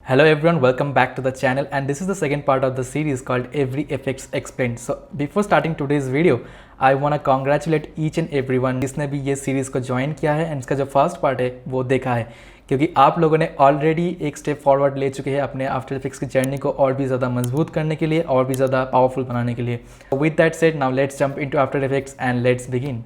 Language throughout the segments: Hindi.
Hello everyone, welcome back to the channel, and this is the second part of the series called Every Effects Explained. So before starting today's video, I want to congratulate each and everyone जिसने भी ये सीरीज़ को ज्वाइन किया है एंड इसका जो फर्स्ट पार्ट है वो देखा है, क्योंकि आप लोगों ने ऑलरेडी एक स्टेप फॉरवर्ड ले चुके हैं अपने आफ्टर इफेक्ट्स की जर्नी को और भी ज़्यादा मजबूत करने के लिए और भी ज़्यादा पावरफुल बनाने के लिए। With that said, now let's jump into After Effects and let's begin.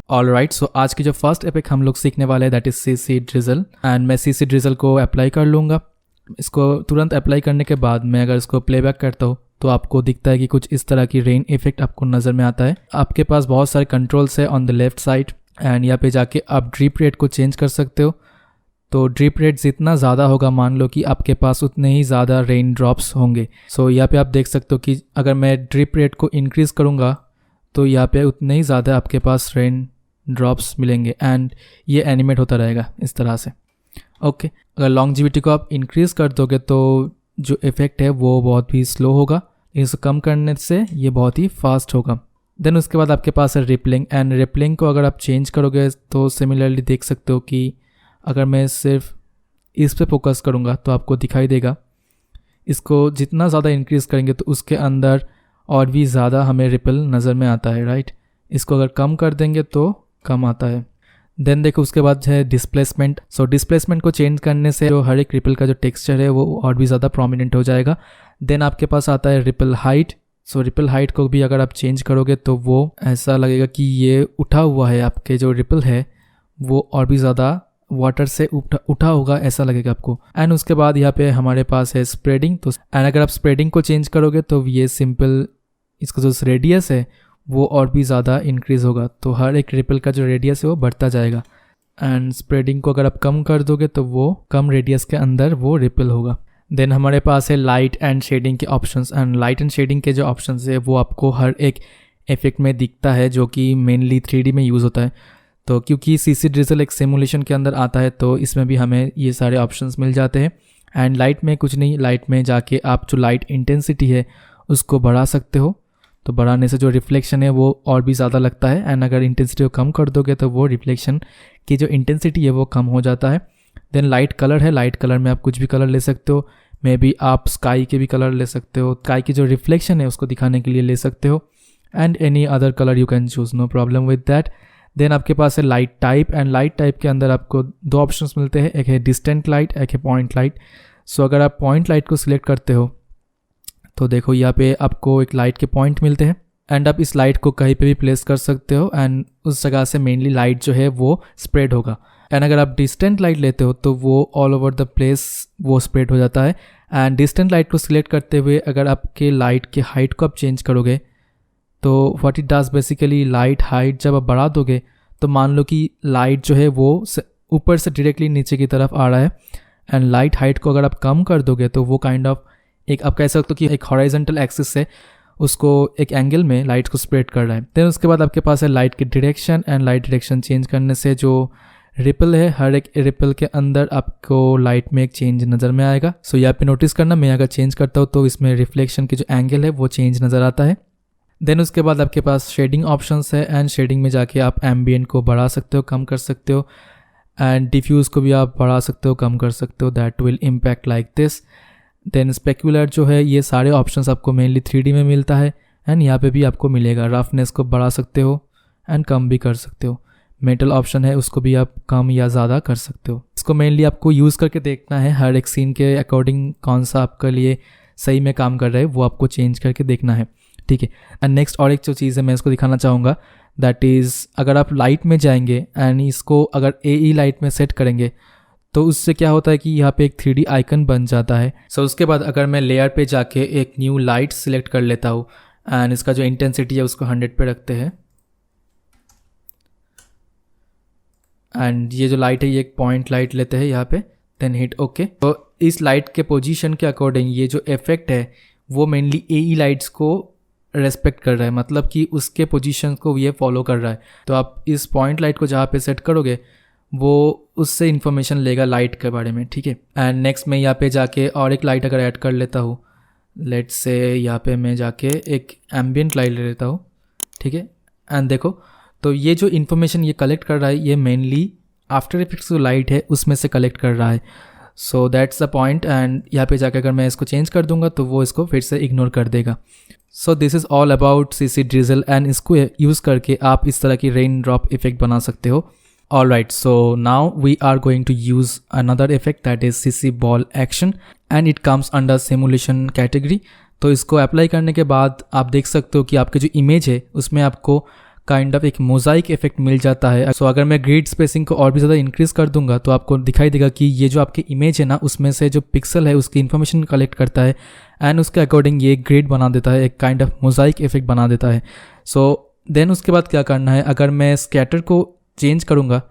All right, so आज की जो फर्स्ट इफेक्ट हम लोग सीखने वाले हैं that is CC drizzle, and मैं सीसी ड्रिजल को अप्लाई कर लूँगा। इसको तुरंत अप्लाई करने के बाद मैं अगर इसको प्लेबैक करता हूँ तो आपको दिखता है कि कुछ इस तरह की रेन इफेक्ट आपको नज़र में आता है। आपके पास बहुत सारे कंट्रोल्स है on the left side, and यहाँ पे जाके आप ड्रिप रेट को चेंज कर सकते हो। तो ड्रिप रेट जितना ज़्यादा होगा, मान लो कि आपके पास उतने ही ज़्यादा रेन ड्रॉप्स होंगे। सो यहाँ पे आप देख सकते हो कि अगर मैं ड्रिप रेट को इंक्रीज़ करूँगा तो यहाँ पे उतने ही ज़्यादा आपके पास रेन ड्रॉप्स मिलेंगे, एंड ये एनिमेट होता रहेगा इस तरह से। ओके, अगर लॉन्जिविटी को आप इंक्रीज़ कर दोगे तो जो इफ़ेक्ट है वो बहुत ही स्लो होगा, इसको कम करने से ये बहुत ही फास्ट होगा। देन उसके बाद आपके पास है रिपलिंग, एंड रिपलिंग को अगर आप चेंज करोगे तो सिमिलरली देख सकते हो कि अगर मैं सिर्फ इस पे फोकस करूँगा तो आपको दिखाई देगा। इसको जितना ज़्यादा इंक्रीज़ करेंगे तो उसके अंदर और भी ज़्यादा हमें रिपल नज़र में आता है, राइट। इसको अगर कम कर देंगे तो कम आता है। देन देखो उसके बाद है डिस्प्लेसमेंट। सो डिस्प्लेसमेंट को चेंज करने से जो हर एक रिपल का जो टेक्सचर है वो और भी ज़्यादा प्रोमिनेंट हो जाएगा। देन आपके पास आता है रिपल हाइट। सो रिपल हाइट को भी अगर आप चेंज करोगे तो वो ऐसा लगेगा कि ये उठा हुआ है, आपके जो रिपल है वो और भी ज़्यादा वाटर से उठा होगा, ऐसा लगेगा आपको। एंड उसके बाद यहाँ पे हमारे पास है स्प्रेडिंग। तो एंड अगर आप स्प्रेडिंग को चेंज करोगे तो ये सिंपल इसका जो रेडियस है वो और भी ज़्यादा इंक्रीज़ होगा, तो हर एक रिपल का जो रेडियस है वो बढ़ता जाएगा। एंड स्प्रेडिंग को अगर आप कम कर दोगे तो वो कम रेडियस के अंदर वो रिपल होगा। देन हमारे पास है लाइट एंड शेडिंग के options, and light and shading के जो ऑप्शंस है वो आपको हर एक इफेक्ट में दिखता है जो कि मेनली 3D में यूज़ होता है। तो क्योंकि सीसी ड्रिजल एक सिमुलेशन के अंदर आता है तो इसमें भी हमें ये सारे ऑप्शंस मिल जाते हैं। एंड लाइट में कुछ नहीं, लाइट में जाके आप जो लाइट इंटेंसिटी है उसको बढ़ा सकते हो, तो बढ़ाने से जो रिफ्लेक्शन है वो और भी ज़्यादा लगता है। एंड अगर इंटेंसिटी को कम कर दोगे तो वो रिफ्लेक्शन की जो इंटेंसिटी है वो कम हो जाता है। देन लाइट कलर है, लाइट कलर में आप कुछ भी कलर ले सकते हो, मे बी आप स्काई के भी कलर ले सकते हो, स्काई की जो रिफ्लेक्शन है उसको दिखाने के लिए ले सकते हो। And any other colour you can choose, no problem with that. Then आपके पास है light type, and light type के अंदर आपको दो ऑप्शंस मिलते हैं, एक है डिस्टेंट लाइट, एक है पॉइंट लाइट। सो अगर आप पॉइंट लाइट को सिलेक्ट करते हो तो देखो यहाँ पे आपको एक लाइट के पॉइंट मिलते हैं, एंड आप इस लाइट को कहीं पे भी प्लेस कर सकते हो, एंड उस जगह से मेनली लाइट जो है वो स्प्रेड होगा। एंड अगर आप डिस्टेंट लाइट लेते हो तो वो ऑल ओवर द प्लेस वो स्प्रेड हो जाता है। एंड डिस्टेंट लाइट को सिलेक्ट करते हुए अगर आपके लाइट के हाइट को आप चेंज करोगे तो what it does basically, light height जब आप बढ़ा दोगे तो मान लो कि लाइट जो है वो ऊपर से डायरेक्टली नीचे की तरफ आ रहा है, एंड लाइट हाइट को अगर आप कम कर दोगे तो वो काइंड ऑफ एक आप कह सकते हो कि एक हॉरिजॉन्टल एक्सिस से उसको एक एंगल में लाइट को स्प्रेड कर रहा है। देन उसके बाद आपके पास है लाइट की direction, and light direction change करने से जो रिपल है हर एक रिपल के अंदर आपको लाइट में एक चेंज नज़र में आएगा। सो यहाँ पे नोटिस करना, मैं अगर चेंज करता हूँ तो इसमें रिफ्लेक्शन की जो एंगल है वो चेंज नज़र आता है। देन उसके बाद आपके पास शेडिंग ऑप्शंस है, एंड शेडिंग में जाके आप एम्बियंट को बढ़ा सकते हो, कम कर सकते हो, एंड डिफ्यूज़ को भी आप बढ़ा सकते हो, कम कर सकते हो, that will impact like this. Then specular जो है ये सारे ऑप्शंस आपको मेनली 3D में मिलता है, एंड यहाँ पे भी आपको मिलेगा। रफनेस को बढ़ा सकते हो एंड कम भी कर सकते हो। मेटल ऑप्शन है उसको भी आप कम या ज़्यादा कर सकते हो। इसको मेनली आपको यूज़ करके देखना है, हर एक सीन के अकॉर्डिंग कौन सा आपके लिए सही में काम कर रहा है वो आपको चेंज करके देखना है, ठीक है। एंड नेक्स्ट और एक जो चीज़ है मैं इसको दिखाना चाहूँगा, दैट इज़ अगर आप लाइट में जाएंगे एंड इसको अगर AE लाइट में सेट करेंगे तो उससे क्या होता है कि यहाँ पे एक 3D आइकन बन जाता है। सो उसके बाद अगर मैं लेयर पे जाके एक न्यू लाइट सिलेक्ट कर लेता हूँ, एंड इसका जो इंटेंसिटी है उसको 100 पे रखते हैं, एंड ये जो लाइट है ये एक पॉइंट लाइट लेते हैं यहाँ पे, देन हिट ओके। तो इस लाइट के पोजीशन के अकॉर्डिंग ये जो इफेक्ट है वो मेनली AE लाइट्स को रेस्पेक्ट कर रहा है, मतलब कि उसके पोजीशन को ये फॉलो कर रहा है। तो आप इस पॉइंट लाइट को जहाँ पे सेट करोगे वो उससे इन्फॉर्मेशन लेगा लाइट के बारे में, ठीक है। एंड नेक्स्ट मैं यहाँ पे जाके और एक लाइट अगर ऐड कर लेता हूँ, लेट्स से यहाँ पे मैं जाके एक एम्बियंट लाइट ले लेता हूँ, ठीक है। एंड देखो तो ये जो इन्फॉर्मेशन ये कलेक्ट कर रहा है ये मेनली आफ्टर इफेक्ट्स जो लाइट है उसमें से कलेक्ट कर रहा है। So that's the point. And यहाँ पे जाकर अगर मैं इसको चेंज कर दूंगा तो वो इसको फिर से इग्नोर कर देगा। सो this is all about CC drizzle and इसको यूज़ करके आप इस तरह की रेन ड्रॉप इफेक्ट बना सकते हो। Alright, so now we are going to use another effect that is CC ball action and it comes under simulation category। तो इसको अप्लाई करने के बाद आप देख सकते हो कि आपके जो इमेज है उसमें आपको काइंड ऑफ एक मोजाइक इफेक्ट मिल जाता है। सो अगर मैं ग्रिड स्पेसिंग को और भी ज़्यादा इंक्रीज़ कर दूंगा तो आपको दिखाई देगा कि ये जो आपकी इमेज है ना उसमें से जो पिक्सल है उसकी इन्फॉर्मेशन कलेक्ट करता है एंड उसके अकॉर्डिंग ये ग्रिड बना देता है, एक काइंड ऑफ मोजाइक इफेक्ट बना देता है। सो देन उसके बाद क्या करना है, अगर मैं स्कैटर को चेंज करूँगा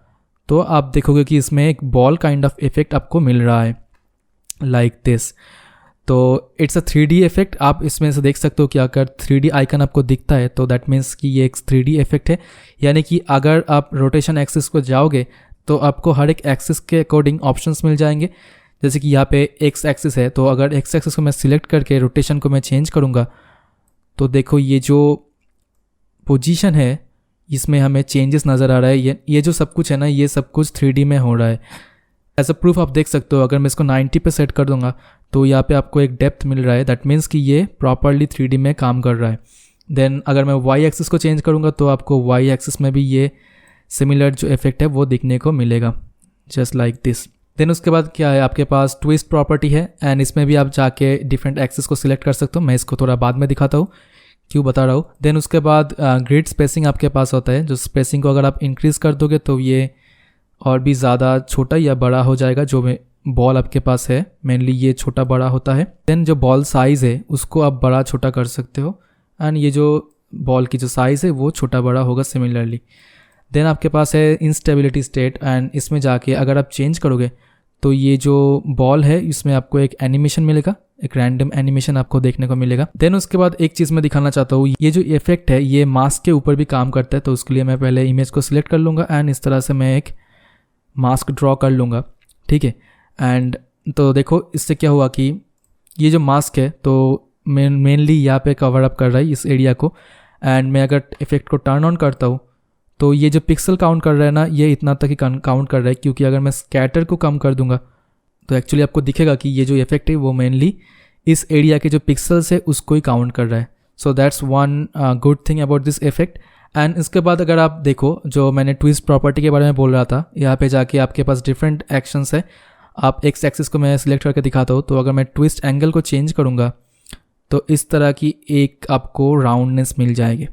तो आप देखोगे कि इसमें एक बॉल काइंड ऑफ इफेक्ट आपको मिल रहा है लाइक दिस। तो इट्स अ 3D इफेक्ट। आप इसमें से देख सकते हो कि अगर 3D आइकन आपको दिखता है तो दैट मीन्स कि ये एक 3D इफेक्ट है, यानी कि अगर आप रोटेशन एक्सिस को जाओगे तो आपको हर एक एक्सिस के अकॉर्डिंग ऑप्शंस मिल जाएंगे। जैसे कि यहाँ पे एक्स एक्सिस है तो अगर एक्स एक्सिस को मैं सिलेक्ट करके रोटेशन को मैं चेंज करूँगा तो देखो ये जो पोजीशन है इसमें हमें चेंजेस नज़र आ रहा है। ये जो सब कुछ है ना ये सब कुछ 3D में हो रहा है। एज अ प्रूफ आप देख सकते हो अगर मैं इसको 90 पे सेट कर दूंगा तो यहाँ पे आपको एक डेप्थ मिल रहा है, दैट मीन्स कि ये प्रॉपरली 3D में काम कर रहा है। देन अगर मैं वाई एक्सिस को चेंज करूँगा तो आपको वाई एक्सिस में भी ये सिमिलर जो इफेक्ट है वो दिखने को मिलेगा, जस्ट लाइक दिस। देन उसके बाद क्या है, आपके पास ट्विस्ट प्रॉपर्टी है एंड इसमें भी आप जाके डिफरेंट एक्सिस को सिलेक्ट कर सकते हो। मैं इसको थोड़ा बाद में दिखाता हूँ क्यों बता रहा हूँ। देन उसके बाद ग्रिड स्पेसिंग आपके पास होता है, जो स्पेसिंग को अगर आप इंक्रीज़ कर दोगे तो ये और भी ज़्यादा छोटा या बड़ा हो जाएगा। जो बॉल आपके पास है मेनली ये छोटा बड़ा होता है। देन जो बॉल साइज़ है उसको आप बड़ा छोटा कर सकते हो एंड ये जो बॉल की जो साइज़ है वो छोटा बड़ा होगा सिमिलरली। देन आपके पास है इंस्टेबिलिटी स्टेट एंड इसमें जाके अगर आप चेंज करोगे तो ये जो बॉल है इसमें आपको एक एनिमेशन मिलेगा, एक रैंडम एनिमेशन आपको देखने को मिलेगा। देन उसके बाद एक चीज़ मैं दिखाना चाहता हूँ, ये जो इफेक्ट है ये मास्क के ऊपर भी काम करता है। तो उसके लिए मैं पहले इमेज को सिलेक्ट कर लूँगा एंड इस तरह से मैं एक मास्क ड्रॉ कर लूँगा, ठीक है। एंड तो देखो इससे क्या हुआ कि ये जो मास्क है तो मेनली यहाँ पे कवर अप कर रहा है इस एरिया को। एंड मैं अगर इफेक्ट को टर्न ऑन करता हूँ तो ये जो पिक्सल काउंट कर रहा है ना ये इतना तक ही काउंट कर रहा है, क्योंकि अगर मैं स्कैटर को कम कर दूंगा तो एक्चुअली आपको दिखेगा कि ये जो इफेक्ट है वो मेनली इस एरिया के जो पिक्सल्स है उसको ही काउंट कर रहा है। So that's one good thing about this effect. And इसके बाद अगर आप देखो जो मैंने ट्विस्ट प्रॉपर्टी के बारे में बोल रहा था, यहाँ पे जाके आपके पास डिफरेंट एक्शंस है। आप एक्स एक्सिस को मैं सिलेक्ट करके दिखाता हूँ तो अगर मैं ट्विस्ट एंगल को चेंज करूँगा तो इस तरह की एक आपको राउंडनेस मिल जाएगी,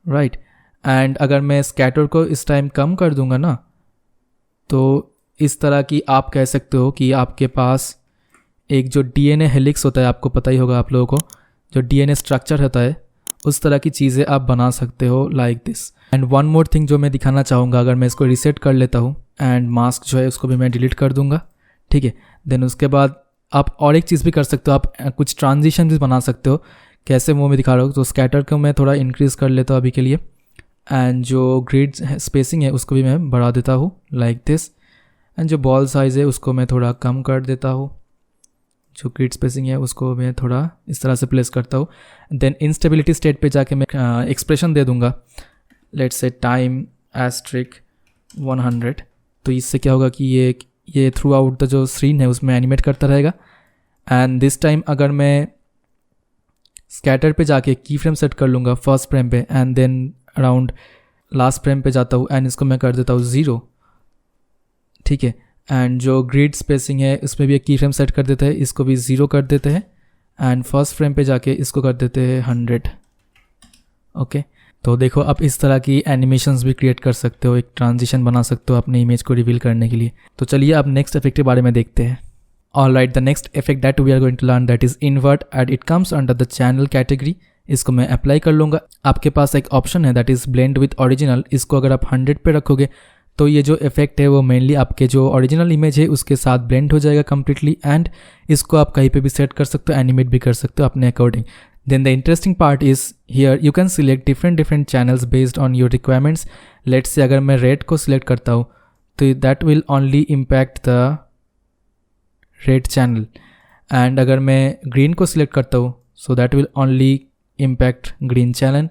राइट। एंड अगर मैं स्कैटर को इस टाइम कम कर दूंगा ना तो इस तरह की आप कह सकते हो कि आपके पास एक जो DNA हेलिक्स होता है, आपको पता ही होगा आप लोगों को, जो DNA स्ट्रक्चर होता है उस तरह की चीज़ें आप बना सकते हो like this. And one more thing जो मैं दिखाना चाहूँगा, अगर मैं इसको रीसेट कर लेता हूँ एंड मास्क जो है उसको भी मैं डिलीट कर दूँगा, ठीक है। देन उसके बाद आप और एक चीज़ भी कर सकते हो, आप कुछ ट्रांजिशन भी बना सकते हो। कैसे वो मैं दिखा रहा हूँ। तो स्कैटर को मैं थोड़ा इंक्रीज़ कर लेता हूँ अभी के लिए एंड जो ग्रिड स्पेसिंग है उसको भी मैं बढ़ा देता हूँ लाइक दिस। एंड जो बॉल साइज़ है उसको मैं थोड़ा कम कर देता हूँ, जो ग्रिड स्पेसिंग है उसको मैं थोड़ा इस तरह से प्लेस करता हूँ। देन इंस्टेबिलिटी स्टेट पे जाके मैं एक्सप्रेशन दे दूँगा, लेट्स से टाइम एस्ट्रिक 100। तो इससे क्या होगा कि ये थ्रू आउट द जो स्क्रीन है उसमें एनिमेट करता रहेगा। एंड दिस टाइम अगर मैं स्कैटर पे जाके की फ्रेम सेट कर लूँगा फर्स्ट फ्रेम पे and then around last frame पे जाता हूँ एंड इसको मैं कर देता हूँ 0, ठीक है। एंड जो ग्रिड स्पेसिंग है इसमें भी एक की फ्रेम सेट कर देते हैं, इसको भी 0 कर देते हैं एंड फर्स्ट फ्रेम पे जाके इसको कर देते हैं 100, ओके। तो देखो आप इस तरह की एनिमेशंस भी क्रिएट कर सकते हो, एक ट्रांजिशन बना सकते हो अपने इमेज को रिवील करने के लिए। तो चलिए अब नेक्स्ट इफेक्ट के बारे में देखते हैं। Alright, the next effect that we are going to learn that is invert and it comes under the channel category. इसको मैं अप्लाई कर लूँगा। आपके पास एक ऑप्शन है that is blend with original. इसको अगर आप 100 पे रखोगे तो ये जो इफेक्ट है वो मेनली आपके जो ओरिजिनल इमेज है उसके साथ ब्लेंड हो जाएगा कम्प्लीटली। एंड इसको आप कहीं पे भी सेट कर सकते हो, एनिमेट भी कर सकते हो अपने according. Then the interesting part is here you can select different channels based on your requirements. Let's say अगर मैं रेड को सिलेक्ट करता हूँ तो that will only impact the red channel. And अगर मैं ग्रीन को सिलेक्ट करता हूँ so that will only impact green channel।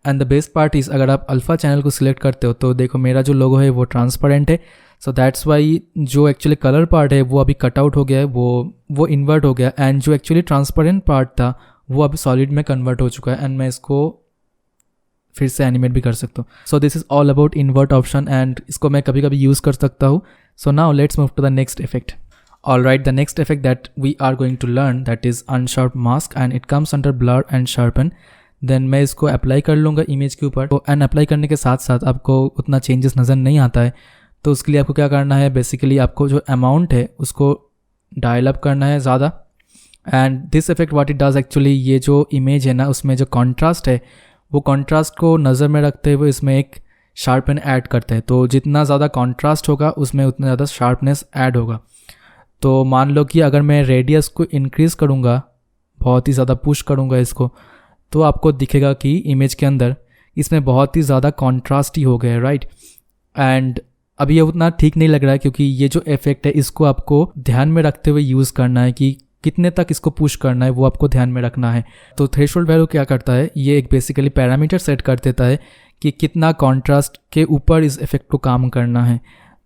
And the best part is अगर आप अल्फ़ा चैनल को सिलेक्ट करते हो तो देखो मेरा जो लोगो है वो ट्रांसपेरेंट है, सो दैट्स वाई जो एक्चुअली कलर पार्ट है वो अभी कट आउट हो गया है, वो इन्वर्ट हो गया, एंड जो एक्चुअली ट्रांसपेरेंट पार्ट था वो अभी सॉलिड में कन्वर्ट हो चुका है एंड मैं इसको फिर से एनिमेट भी कर सकता हूँ. So this is all about invert option and इसको मैं कभी कभी यूज़ कर सकता हूँ. So now let's move to the next effect. Alright, the next effect that we are going to learn that is unsharp mask and it comes under blur and sharpen. Then मैं इसको अप्लाई कर लूँगा इमेज के ऊपर. तो एंड अप्लाई करने के साथ साथ आपको उतना चेंजेस नज़र नहीं आता है, तो उसके लिए आपको क्या करना है, बेसिकली आपको जो अमाउंट है उसको डायल अप करना है ज़्यादा. And this effect what it does actually, ये जो इमेज है ना उसमें जो कॉन्ट्रास्ट है वो कॉन्ट्रास्ट को नज़र में रखते हुए इसमें एक शार्पन ऐड करते हैं. तो जितना ज़्यादा कॉन्ट्रास्ट होगा उसमें उतना ज़्यादा शार्पनेस ऐड होगा. तो मान लो कि अगर मैं रेडियस को इंक्रीज़ करूँगा, बहुत ही ज़्यादा पुश करूँगा इसको, तो आपको दिखेगा कि इमेज के अंदर इसमें बहुत ही ज़्यादा कॉन्ट्रास्ट ही हो गया है, राइट. एंड अभी ये उतना ठीक नहीं लग रहा है क्योंकि ये जो इफेक्ट है इसको आपको ध्यान में रखते हुए यूज़ करना है कि कितने तक इसको पुश करना है, वो आपको ध्यान में रखना है. तो थ्रेशोल्ड वैल्यू क्या करता है, ये एक बेसिकली पैरामीटर सेट कर देता है कि कितना कॉन्ट्रास्ट के ऊपर इस इफेक्ट को काम करना है.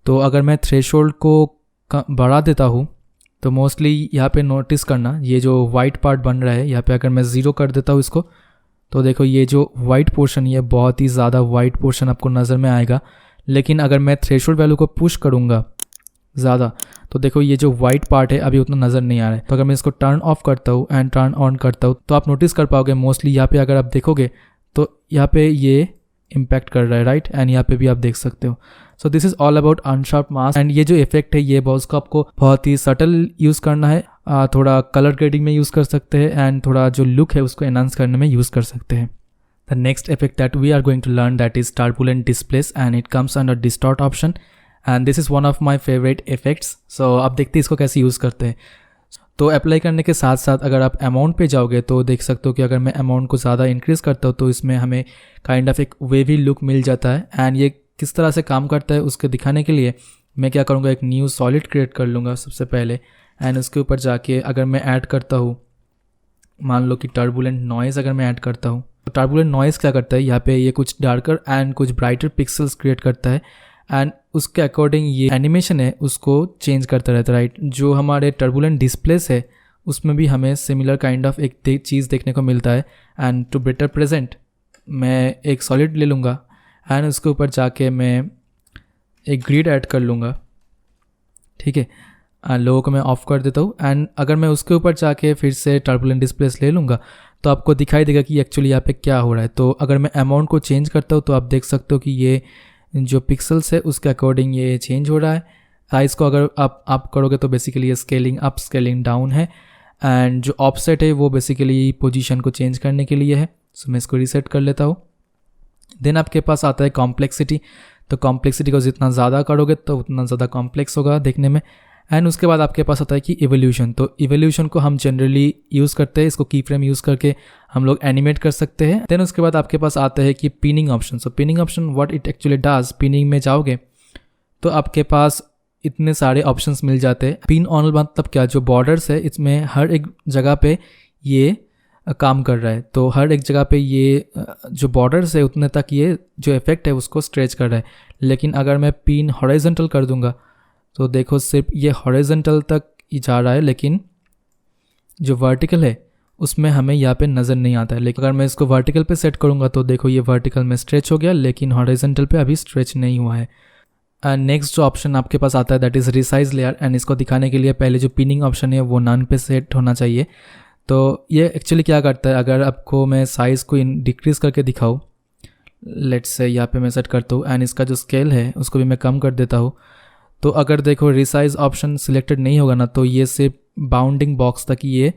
तो अगर मैं थ्रेशोल्ड को बढ़ा देता हूँ तो मोस्टली यहाँ पे नोटिस करना, ये जो वाइट पार्ट बन रहा है यहाँ पे अगर मैं 0 कर देता हूँ इसको, तो देखो ये जो वाइट पोर्शन, ये बहुत ही ज़्यादा वाइट पोर्शन आपको नज़र में आएगा. लेकिन अगर मैं थ्रेशोल्ड वैल्यू को पुश करूँगा ज़्यादा तो देखो ये जो वाइट पार्ट है अभी उतना नज़र नहीं आ रहा है. तो अगर मैं इसको टर्न ऑफ करता हूँ एंड टर्न ऑन करता हूँ तो आप नोटिस कर पाओगे मोस्टली यहाँ पे अगर आप देखोगे तो यहाँ पे ये इम्पैक्ट कर रहा है, राइट. एंड यहाँ पे भी आप देख सकते हो. So this is all about unsharp mask. And ये जो इफेक्ट है ये उसको आपको बहुत ही सटल यूज़ करना है, थोड़ा कलर ग्रेडिंग में यूज़ कर सकते हैं एंड थोड़ा जो लुक है उसको एनहांस करने में यूज़ कर सकते हैं. The next effect that we are going to learn that is turbulent displace and it comes under distort option and this is one of my favourite effects. So आप देखते हैं इसको कैसे यूज़ करते हैं. तो अप्लाई करने के साथ साथ अगर आप अमाउंट पे जाओगे तो देख सकते हो कि अगर मैं अमाउंट को ज़्यादा इंक्रीज़ करता हूँ तो इसमें हमें काइंड ऑफ एक वेवी लुक मिल जाता है. एंड ये किस तरह से काम करता है उसके दिखाने के लिए मैं क्या करूँगा, एक न्यू सॉलिड क्रिएट कर लूँगा सबसे पहले. एंड उसके ऊपर जाके अगर मैं ऐड करता हूँ, मान लो कि टर्बुलेंट नॉइज़ अगर मैं ऐड करता हूँ, तो टर्बुलेंट नॉइज़ क्या करता है, यहाँ पे ये कुछ डार्कर एंड कुछ ब्राइटर पिक्सल्स क्रिएट करता है एंड उसके अकॉर्डिंग ये एनिमेशन है उसको चेंज करता रहता है, राइट. जो हमारे टर्बुलेंट डिस्प्लेस है उसमें भी हमें सिमिलर काइंड ऑफ एक चीज़ देखने को मिलता है. एंड टू बेटर प्रेजेंट मैं एक सॉलिड ले लूँगा एंड उसके ऊपर जाके मैं एक ग्रिड ऐड कर लूँगा, ठीक है. लोगों को मैं ऑफ कर देता हूँ एंड अगर मैं उसके ऊपर जाके फिर से टर्बुलेंट डिस्प्लेस ले लूँगा तो आपको दिखाई देगा कि एक्चुअली यहाँ पे क्या हो रहा है. तो अगर मैं अमाउंट को चेंज करता हूँ तो आप देख सकते हो कि ये जो पिक्सल्स है उसके अकॉर्डिंग ये चेंज हो रहा है. साइज़ को अगर आप करोगे तो बेसिकली ये स्केलिंग अप स्केलिंग डाउन है एंड जो ऑफसेट है वो बेसिकली पोजीशन को चेंज करने के लिए है. सो मैं इसको रीसेट कर लेता हूँ. देन आपके पास आता है कॉम्प्लेक्सिटी. तो कॉम्प्लेक्सिटी को जितना ज़्यादा करोगे तो उतना ज़्यादा कॉम्प्लेक्स होगा देखने में. एंड उसके बाद आपके पास आता है कि इवोल्यूशन. तो इवोल्यूशन को हम जनरली यूज़ करते हैं, इसको की फ्रेम यूज़ करके हम लोग एनिमेट कर सकते हैं. देन उसके बाद आपके पास आता है कि pinning option. So pinning option what it actually does, pinning में जाओगे तो आपके पास इतने सारे ऑप्शंस मिल जाते हैं. पिन ऑन मतलब क्या, जो बॉर्डर्स है इसमें हर एक जगह पे ये काम कर रहा है. तो हर एक जगह पे ये जो बॉर्डर्स है उतने तक ये जो इफेक्ट है उसको स्ट्रेच कर रहा है. लेकिन अगर मैं पिन हॉरिजॉन्टल कर दूंगा तो देखो सिर्फ ये हॉरिजॉन्टल तक ही जा रहा है, लेकिन जो वर्टिकल है उसमें हमें यहाँ पे नज़र नहीं आता है. लेकिन अगर मैं इसको वर्टिकल पे सेट करूँगा तो देखो ये वर्टिकल में स्ट्रेच हो गया लेकिन हॉरिजॉन्टल पे अभी स्ट्रेच नहीं हुआ है. नेक्स्ट जो ऑप्शन आपके पास आता है that is resize layer. And इसको दिखाने के लिए पहले जो पिनिंग ऑप्शन है वो नन पे सेट होना चाहिए. तो ये एक्चुअली क्या करता है, अगर आपको मैं साइज़ को डिक्रीज़ करके दिखाऊँ, लेट्स से यहाँ पे मैं सेट करता हूँ एंड इसका जो स्केल है उसको भी मैं कम कर देता हूँ. तो अगर देखो रिसाइज ऑप्शन सिलेक्टेड नहीं होगा ना तो ये सिर्फ बाउंडिंग बॉक्स तक ये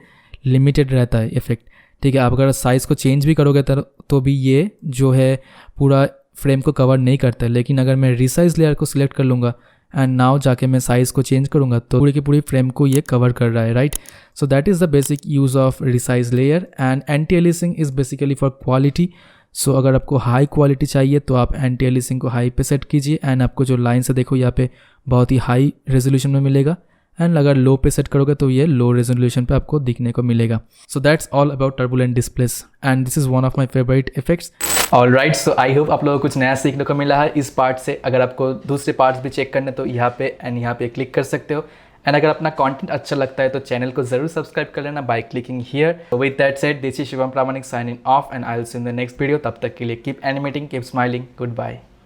लिमिटेड रहता है इफेक्ट, ठीक है. आप अगर साइज़ को चेंज भी करोगे तो भी ये जो है पूरा फ्रेम को कवर नहीं करता है. लेकिन अगर मैं रिसाइज लेयर को सिलेक्ट कर लूँगा एंड नाउ जाके मैं साइज़ को चेंज करूँगा तो पूरी की पूरी फ्रेम को ये कवर कर रहा है, right. So that is the basic use of resize layer. And anti aliasing is basically for quality. So अगर आपको हाई क्वालिटी चाहिए तो आप एंटी एलिसिंग को हाई पे सेट कीजिए एंड आपको जो लाइन से देखो यहाँ पे बहुत ही हाई रेजोल्यूशन में मिलेगा. एंड अगर लो पे सेट करोगे तो ये लो रेजोल्यूशन पे आपको दिखने को मिलेगा। So that's all about turbulent displace and this is one of my favourite effects. Alright, so I hope आप लोगों को कुछ नया सीखने को मिला है इस पार्ट से। अगर आपको दूसरे पार्ट्स भी चेक करने तो यहाँ पे एंड यहाँ पे क्लिक कर सकते हो। एंड अगर अपना कंटेंट अच्छा लगता है तो चैनल को जरूर सब्सक्राइब कर लेना by clicking here. With that said, this is Shivam Pramanik signing off and I will see in the next video. तब तक के लिए keep animating, keep smiling, good bye.